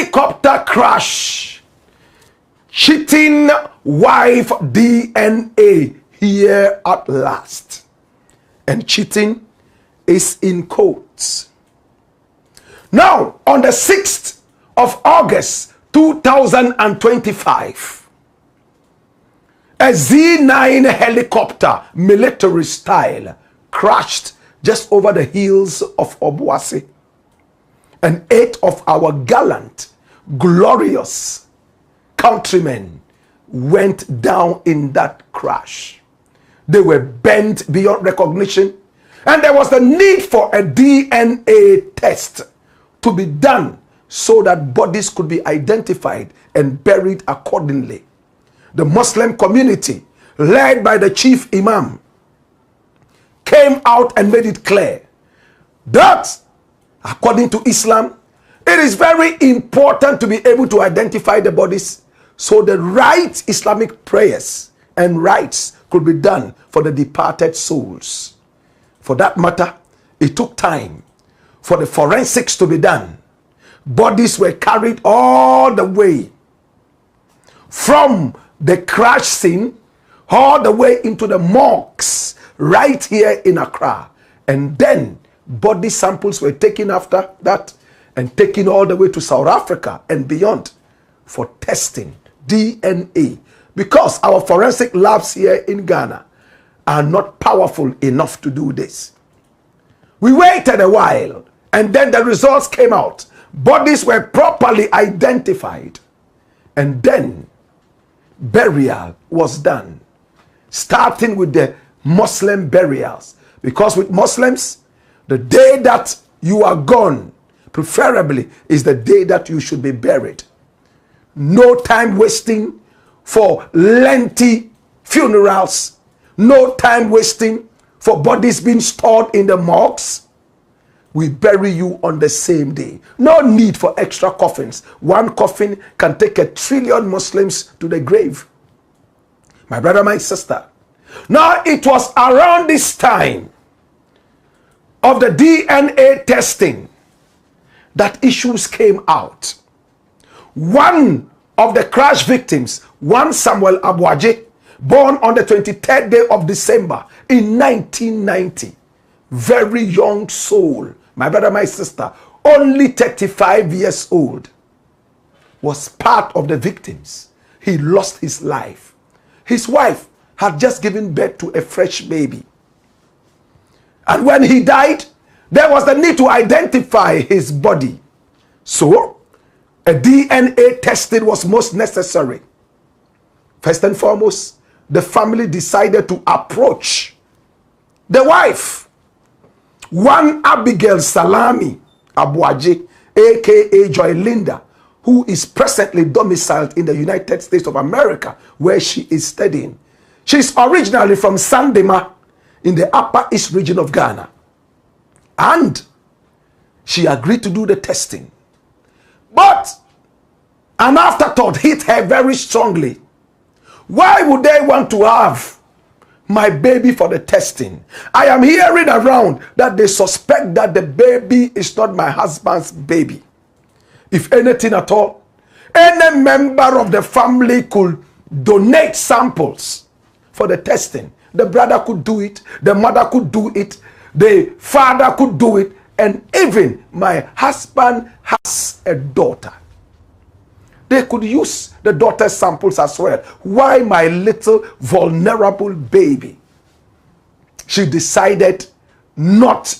Helicopter crash. Cheating wife DNA here at last. And cheating is in quotes. Now, on the 6th of August 2025, a Z9 helicopter, military style, crashed just over the hills of Obuasi. And 8 of our gallant, glorious countrymen went down in that crash. They were bent beyond recognition, and there was the need for a DNA test to be done so that bodies could be identified and buried accordingly. The Muslim community, led by the chief imam, came out and made it clear that, according to Islam, it is very important to be able to identify the bodies so the right Islamic prayers and rites could be done for the departed souls. For that matter, it took time for the forensics to be done. Bodies were carried all the way from the crash scene all the way into the morgues right here in Accra. And then body samples were taken after that and taken all the way to South Africa and beyond for testing DNA, because our forensic labs here in Ghana are not powerful enough to do this. We waited a while, and then the results came out. Bodies were properly identified, and then burial was done, starting with the Muslim burials, because with Muslims, the day that you are gone, preferably, is the day that you should be buried. No time wasting for lengthy funerals, no time wasting for bodies being stored in the morgues. We bury you on the same day. No need for extra coffins. One coffin can take 1 trillion Muslims to the grave. My brother, my sister. Now, it was around this time of the DNA testing that issues came out. One of the crash victims, one Samuel Abuaje, born on the 23rd day of December in 1990, very young soul, my brother, my sister, only 35 years old, was part of the victims. He lost his life. His wife had just given birth to a fresh baby. And when he died, there was the need to identify his body. So, a DNA testing was most necessary. First and foremost, the family decided to approach the wife, one Abigail Salami Abuaje, aka Joy Linda, who is presently domiciled in the United States of America, where she is studying. She's originally from Sandema in the Upper East region of Ghana. And she agreed to do the testing. But an afterthought hit her very strongly. Why would they want to have my baby for the testing? I am hearing around that they suspect that the baby is not my husband's baby. If anything at all, any member of the family could donate samples for the testing. The brother could do it, the mother could do it, the father could do it, and even my husband has a daughter. They could use the daughter's samples as well. Why my little vulnerable baby? She decided not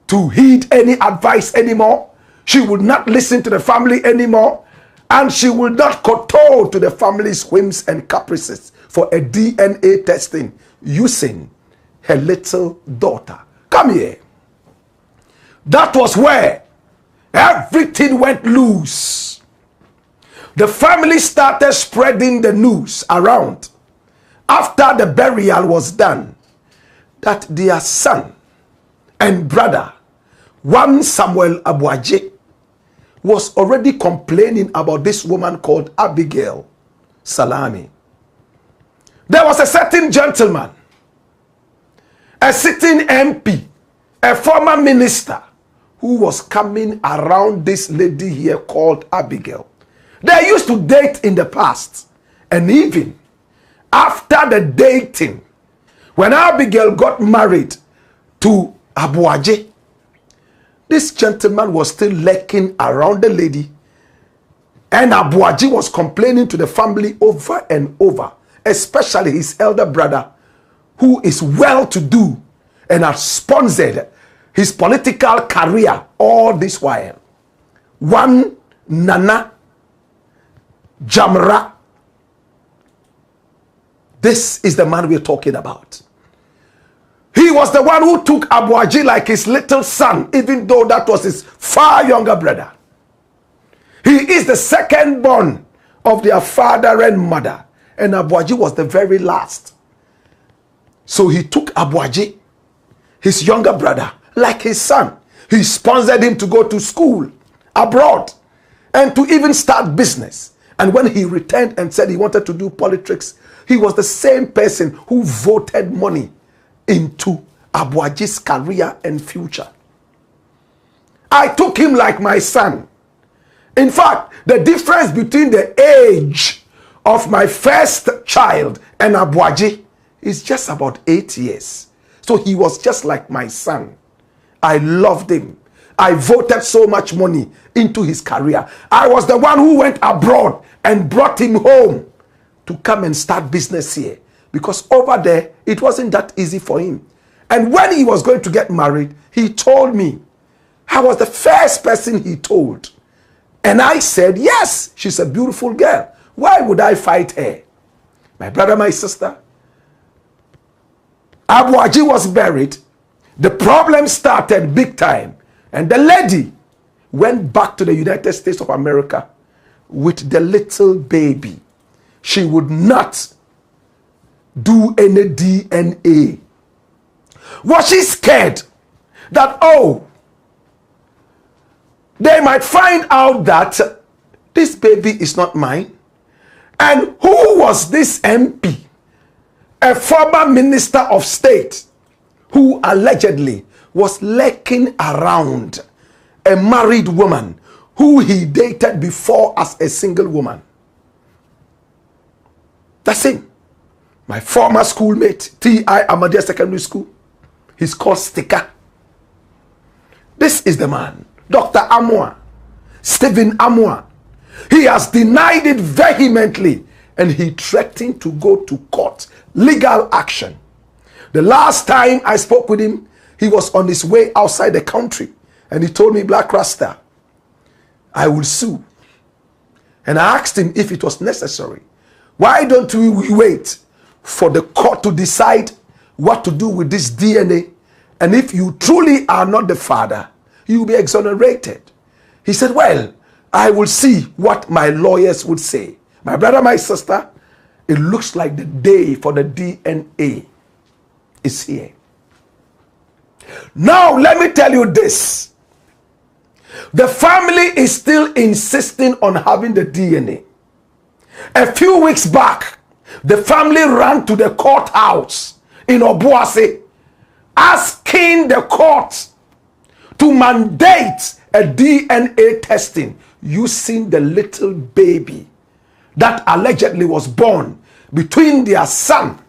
to heed any advice anymore. She would not listen to the family anymore. And she will not kowtow to the family's whims and caprices for a DNA testing using her little daughter. Come here. That was where everything went loose. The family started spreading the news around after the burial was done that their son and brother, one Samuel Abuaje, was already complaining about this woman called Abigail Salami. There was a certain gentleman, a sitting MP, a former minister, who was coming around this lady here called Abigail. They used to date in the past. And even after the dating, when Abigail got married to Abuaje, this gentleman was still lurking around the lady. And Abuaje was complaining to the family over and over, especially his elder brother, who is well-to-do and has sponsored his political career all this while. One Nana Jamra. This is the man we're talking about. He was the one who took Abuaje like his little son, even though that was his far younger brother. He is the second born of their father and mother, and Abuaje was the very last. So he took Abuaje, his younger brother, like his son. He sponsored him to go to school abroad and to even start business. And when he returned and said he wanted to do politics, he was the same person who voted money into Abuaje's career and future. I took him like my son. In fact, the difference between the age of my first child and Abuaje is just about 8 years. So he was just like my son. I loved him. I voted so much money into his career. I was the one who went abroad and brought him home to come and start business here. Because over there, it wasn't that easy for him. And when he was going to get married, he told me. I was the first person he told. And I said, yes, she's a beautiful girl. Why would I fight her? My brother, my sister, Abuaje was buried. The problem started big time. And the lady went back to the United States of America with the little baby. She would not do any DNA. Was she scared that, oh, they might find out that this baby is not mine? And who was this MP? A former minister of state who allegedly was lurking around a married woman who he dated before as a single woman. That's him. My former schoolmate, T.I. Ahmadiyya Secondary School. He's called Sticker. This is the man, Dr. Amoah, Stephen Amoah. He has denied it vehemently and he threatened to go to court, legal action. The last time I spoke with him, he was on his way outside the country and he told me, Black Rasta, I will sue. And I asked him if it was necessary. Why don't we wait for the court to decide what to do with this DNA? And if you truly are not the father, you will be exonerated. He said, well, I will see what my lawyers would say. My brother, my sister, it looks like the day for the DNA is here. Now, let me tell you this. The family is still insisting on having the DNA. A few weeks back, the family ran to the courthouse in Obuasi, asking the court to mandate a DNA testing using the little baby that allegedly was born between their son,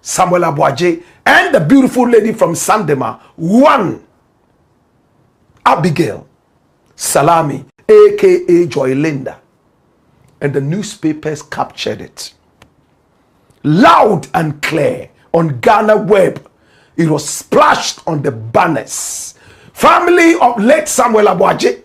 Samuel Abuaje, and the beautiful lady from Sandema, one Abigail Salami, aka Joylinda. And the newspapers captured it. Loud and clear on Ghana Web. It was splashed on the banners. Family of late Samuel Abuaje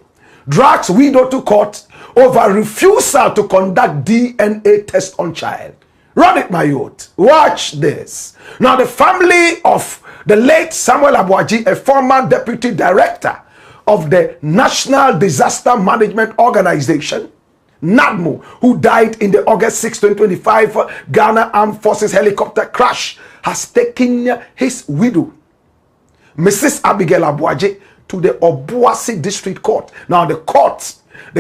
drags widow to court over refusal to conduct DNA test on child. Run it, my youth. Watch this. Now, the family of the late Samuel Abuaje, a former deputy director of the National Disaster Management Organization, NADMO, who died in the August 6, 2025 Ghana Armed Forces helicopter crash, has taken his widow, Mrs. Abigail Abuaje, to the Obuasi District Court. Now, the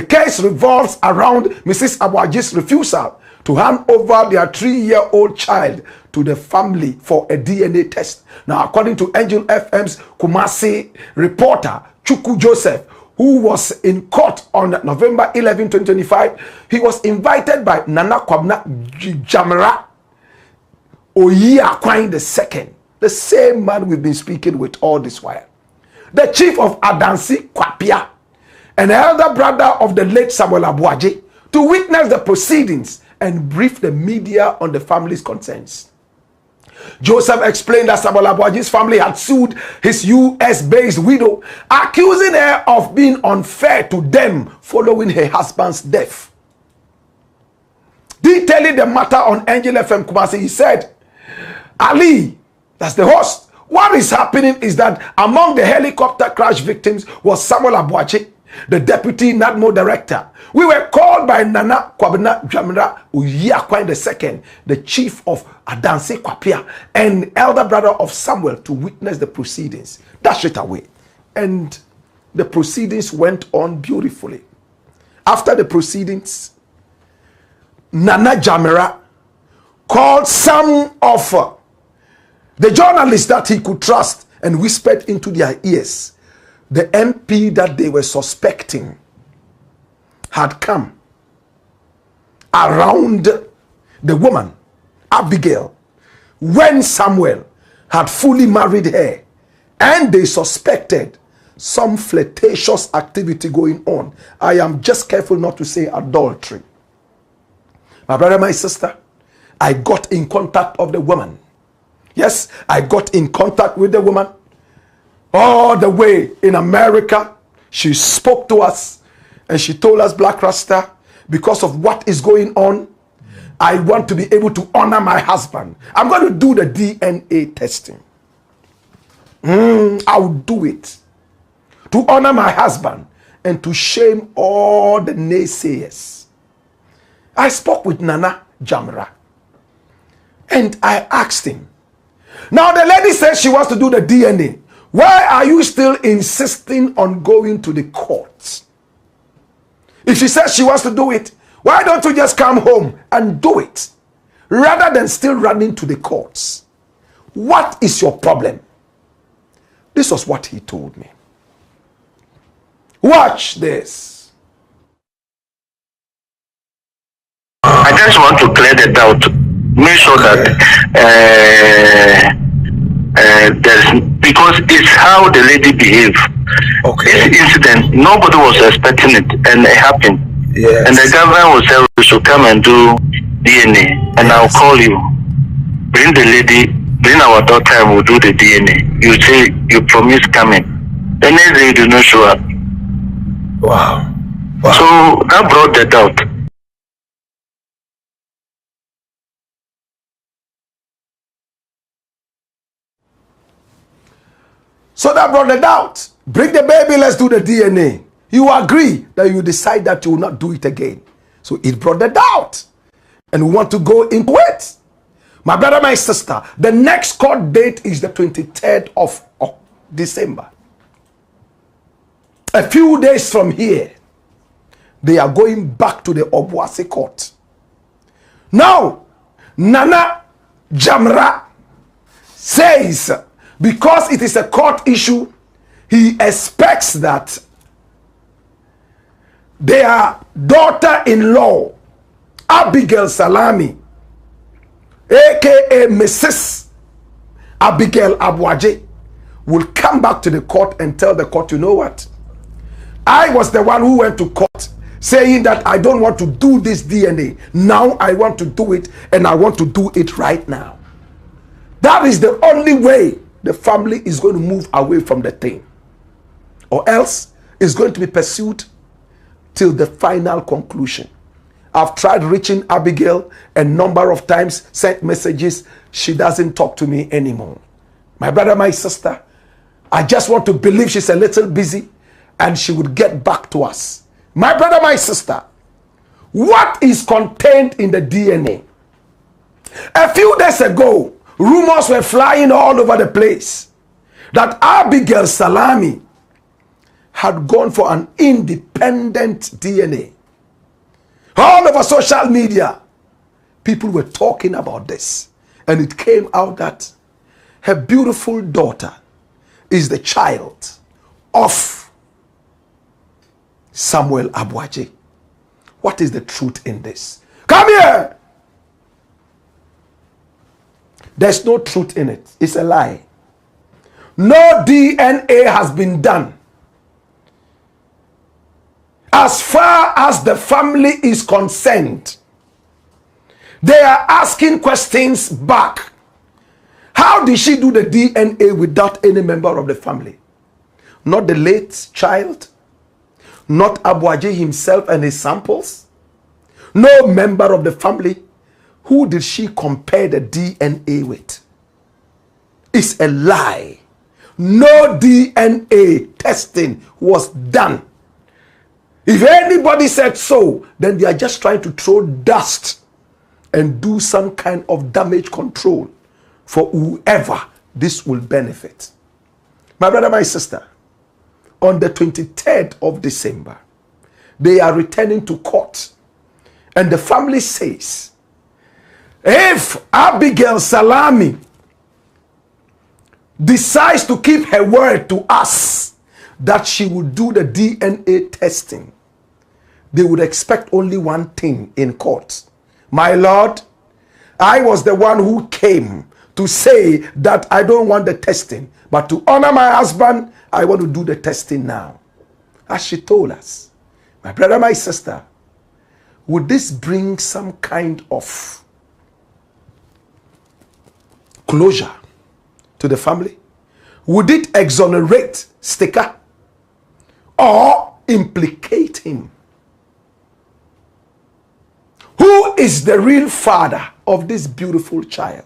case revolves around Mrs. Abuaje's refusal to hand over their 3-year-old child to the family for a DNA test. Now, according to Angel FM's Kumasi reporter, Chuku Joseph, who was in court on November 11, 2025, he was invited by Nana Kwabena Jamra Oyi-Akwany II, the same man we've been speaking with all this while. The chief of Adansi Kwapia, an elder brother of the late Samuel Abuaje, to witness the proceedings and brief the media on the family's concerns. Joseph explained that Samuel Abuaje's family had sued his US-based widow, accusing her of being unfair to them following her husband's death. Detailing the matter on Angel FM Kumasi, he said, Ali, that's the host, what is happening is that among the helicopter crash victims was Samuel Abuaje, the deputy NADMO director. We were called by Nana Kwabena Jamra Oyi-Akwany II, the chief of Adansi Kwapia, and elder brother of Samuel, to witness the proceedings. That's straight away. And the proceedings went on beautifully. After the proceedings, Nana Jamra called some of the journalists that he could trust and whispered into their ears. The MP that they were suspecting had come around the woman, Abigail, when Samuel had fully married her, and they suspected some flirtatious activity going on. I am just careful not to say adultery. My brother, my sister, I got in contact of the woman. Yes, I got in contact with the woman. All the way in America, she spoke to us and she told us, Black Rasta, because of what is going on, I want to be able to honor my husband. I'm going to do the DNA testing. I'll do it to honor my husband and to shame all the naysayers. I spoke with Nana Jamra and I asked him. Now the lady says she wants to do the DNA. Why are you still insisting on going to the courts? If she says she wants to do it, why don't you just come home and do it rather than still running to the courts? What is your problem? This was what he told me. Watch this. I just want to clear the doubt. Make sure that there's, because it's how the lady behaved. Okay. This incident, nobody was expecting it, and it happened. Yes. And the government will say we should come and do DNA, and yes. I'll call you. Bring the lady, bring our daughter, and we'll do the DNA. You say you promise coming. The next day you do not show up. Wow. So that brought the doubt. So that brought the doubt. Bring the baby, let's do the DNA. You agree that you decide that you will not do it again. So it brought the doubt. And we want to go into it. My brother, my sister, the next court date is the 23rd of December. A few days from here, they are going back to the Obuasi court. Now, Nana Jamra says, because it is a court issue, he expects that their daughter-in-law, Abigail Salami, aka Mrs. Abigail Abuaje, will come back to the court and tell the court, you know what? I was the one who went to court saying that I don't want to do this DNA. Now I want to do it, and I want to do it right now. That is the only way the family is going to move away from the thing. Or else it's going to be pursued till the final conclusion. I've tried reaching Abigail a number of times, sent messages. She doesn't talk to me anymore. My brother, my sister, I just want to believe she's a little busy and she would get back to us. My brother, my sister, what is contained in the DNA? A few days ago, rumors were flying all over the place that Abigail Salami had gone for an independent DNA. All over social media, people were talking about this. And it came out that her beautiful daughter is the child of Samuel Abuaje. What is the truth in this? Come here! There's no truth in it. It's a lie. No DNA has been done. As far as the family is concerned, they are asking questions back. How did she do the DNA without any member of the family? Not the late child, not Abuaje himself and his samples, no member of the family. Who did she compare the DNA with? It's a lie. No DNA testing was done. If anybody said so, then they are just trying to throw dust and do some kind of damage control for whoever this will benefit. My brother, my sister, on the 23rd of December, they are returning to court. And the family says, if Abigail Salami decides to keep her word to us that she will do the DNA testing, they would expect only one thing in court. My Lord, I was the one who came to say that I don't want the testing, but to honor my husband, I want to do the testing now. As she told us, my brother, my sister, would this bring some kind of closure to the family? Would it exonerate Sticker or implicate him? Who is the real father of this beautiful child?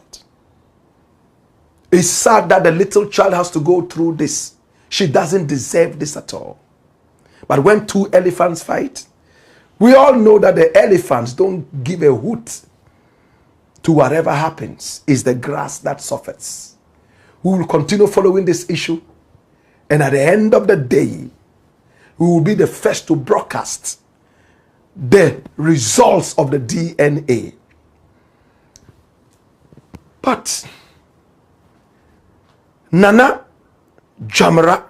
It's sad that the little child has to go through this. She doesn't deserve this at all. But when two elephants fight, we all know that the elephants don't give a hoot to whatever happens. It's the grass that suffers. We will continue following this issue, and at the end of the day, we will be the first to broadcast the results of the DNA. But Nana Jamra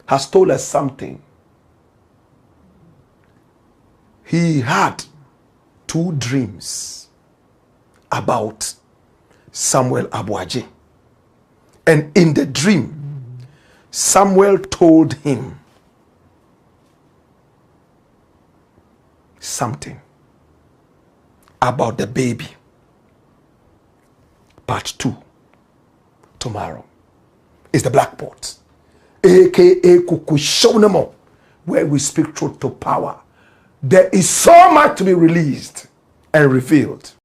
has told us something. He had two dreams about Samuel Abuaje. And in the dream, Samuel told him something about the baby. Part 2, tomorrow, is the Blackport, aka Kukushonamo, where we speak truth to power. There is so much to be released and revealed.